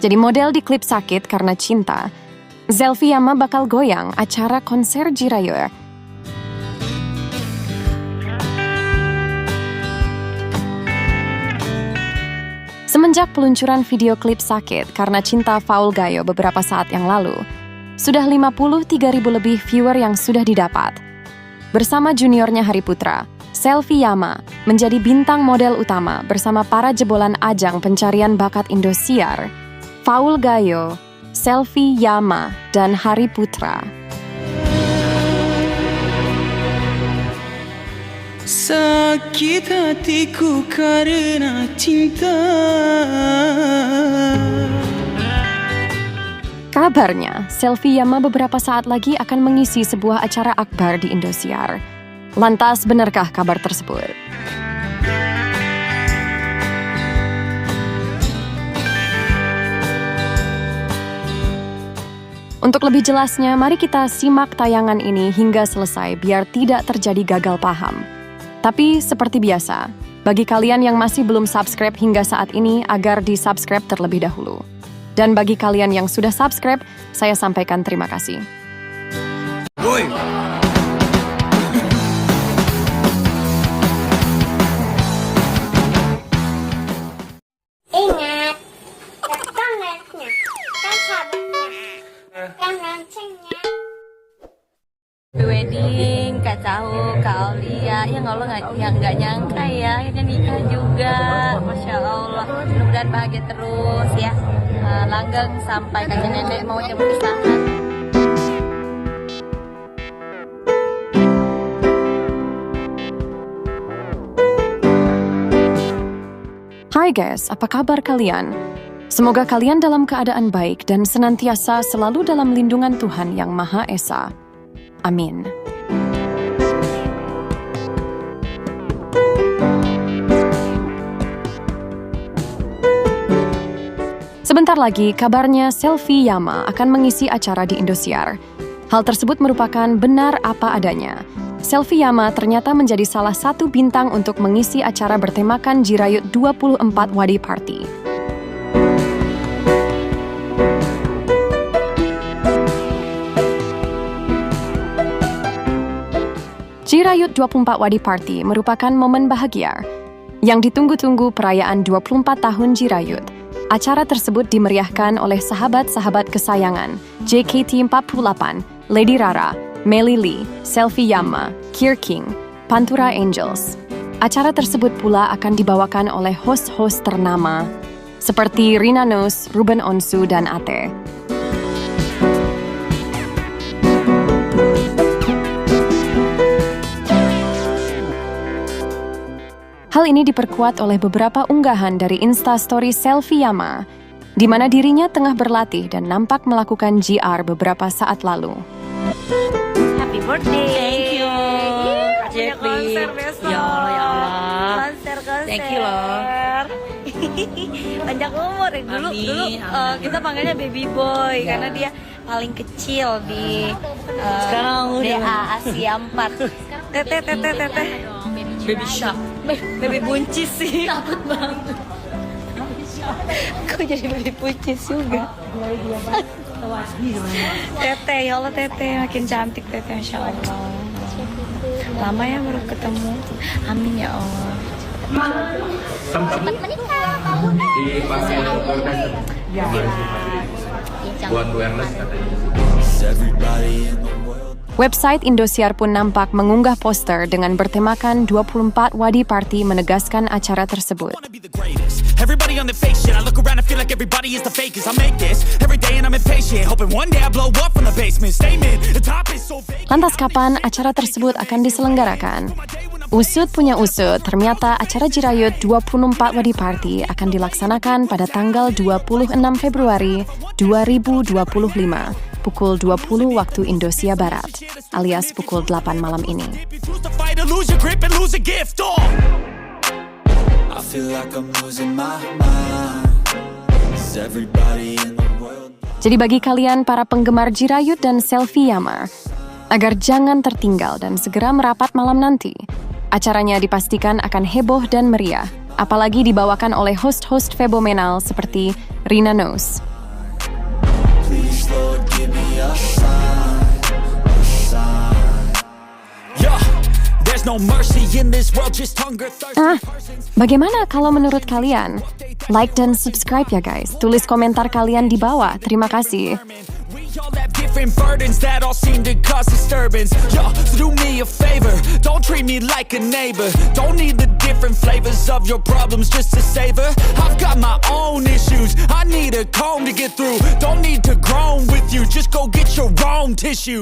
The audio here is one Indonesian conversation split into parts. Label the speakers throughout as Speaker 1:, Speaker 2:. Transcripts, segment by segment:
Speaker 1: Jadi model di klip Sakit Karena Cinta, Selfie Yama bakal goyang acara konser Jiraiya. Semenjak peluncuran video klip Sakit Karena Cinta Faul Gayo beberapa saat yang lalu, sudah 53.000 lebih viewer yang sudah didapat. Bersama juniornya Hari Putra, Selfie Yama menjadi bintang model utama bersama para jebolan ajang pencarian bakat Indosiar, Faul Gayo, Selfie Yama, dan Hari Putra.
Speaker 2: Sakit hatiku karena cinta.
Speaker 1: Kabarnya, Selfie Yama beberapa saat lagi akan mengisi sebuah acara akbar di Indosiar. Lantas, benarkah kabar tersebut? Untuk lebih jelasnya, mari kita simak tayangan ini hingga selesai biar tidak terjadi gagal paham. Tapi seperti biasa, bagi kalian yang masih belum subscribe hingga saat ini, agar di-subscribe terlebih dahulu. Dan bagi kalian yang sudah subscribe, saya sampaikan terima kasih.
Speaker 2: Woi.
Speaker 3: Ingat, donatnya, kan sahabatnya, kan loncengnya.
Speaker 4: Wedding, Kak Cahu, Kak Aulia, ya Allah nggak nyangka ya, akhirnya nikah juga, Masya Allah. Mudah-mudahan bahagia terus ya, langgeng sampai kakek nenek mau berpisahan.
Speaker 1: Hai guys, apa kabar kalian? Semoga kalian dalam keadaan baik dan senantiasa selalu dalam lindungan Tuhan Yang Maha Esa. Amin. Sebentar lagi, kabarnya Selfie Yama akan mengisi acara di Indosiar. Hal tersebut merupakan benar apa adanya. Selfie Yama ternyata menjadi salah satu bintang untuk mengisi acara bertemakan Jiraiya 24 Wadi Party. Jiraiya 24 Wadi Party merupakan momen bahagia yang ditunggu-tunggu perayaan 24 tahun Jiraiya. Acara tersebut dimeriahkan oleh sahabat-sahabat kesayangan JKT48, Lady Rara, Melly Lee, Selfie Yama, Kier King, Pantura Angels. Acara tersebut pula akan dibawakan oleh host-host ternama seperti Rina Nose, Ruben Onsu, dan Ate. Hal ini diperkuat oleh beberapa unggahan dari Instastory Selfie Yama, di mana dirinya tengah berlatih dan nampak melakukan GR beberapa saat lalu.
Speaker 4: Happy birthday!
Speaker 5: Thank you,
Speaker 4: Punya konser besok.
Speaker 5: Ya Allah.
Speaker 4: Konser.
Speaker 5: Thank you loh.
Speaker 4: Panjang umur ya. Dulu
Speaker 5: Amin.
Speaker 4: kita panggilnya baby boy karena dia paling kecil di
Speaker 5: Sekarang udah
Speaker 4: DA Asia 4. Teteh.
Speaker 5: baby shark.
Speaker 4: Baby buncis sih.
Speaker 5: Takut banget.
Speaker 4: Kok jadi baby buncis juga? Teteh, ya Allah teteh, makin cantik teteh, Masya Allah. Lama ya baru ketemu. Amin ya Allah.
Speaker 3: Cepat menikah.
Speaker 6: buat awareness katanya.
Speaker 1: Website Indosiar pun nampak mengunggah poster dengan bertemakan 24 Wadi Party menegaskan acara tersebut.
Speaker 2: Everybody on the fake shit. I look around and feel like everybody is the fakest. I make this every day and I'm impatient, hoping one day I blow up from the basement. Statement, the top is so vague.
Speaker 1: Lantas kapan acara tersebut akan diselenggarakan? Usut punya usut, ternyata acara Jiraiya 24 Wadi Party akan dilaksanakan pada tanggal 26 Februari 2025, pukul 20 waktu Indonesia Barat, alias pukul 8 malam ini.
Speaker 2: I feel like I'm losing my mind. Is everybody in the world?
Speaker 1: Jadi bagi kalian para penggemar Jiraiya dan Selfie Yama, agar jangan tertinggal dan segera merapat malam nanti, acaranya dipastikan akan heboh dan meriah, apalagi dibawakan oleh host-host fenomenal seperti Rina Nose,
Speaker 2: There's no mercy in this world, just hunger, thirst.
Speaker 1: Bagaimana kalau menurut kalian? Like dan subscribe ya guys. Tulis komentar kalian di bawah. Terima kasih.
Speaker 2: We all have different burdens that all seem to cause disturbance. Yo, so do me a favor, don't treat me like a neighbor. Don't need the different flavors of your problems just to savor. I've got my own issues, I need a comb to get through. Don't need to groan with you, just go get your own tissue.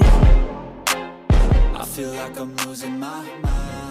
Speaker 2: I feel like I'm losing my mind.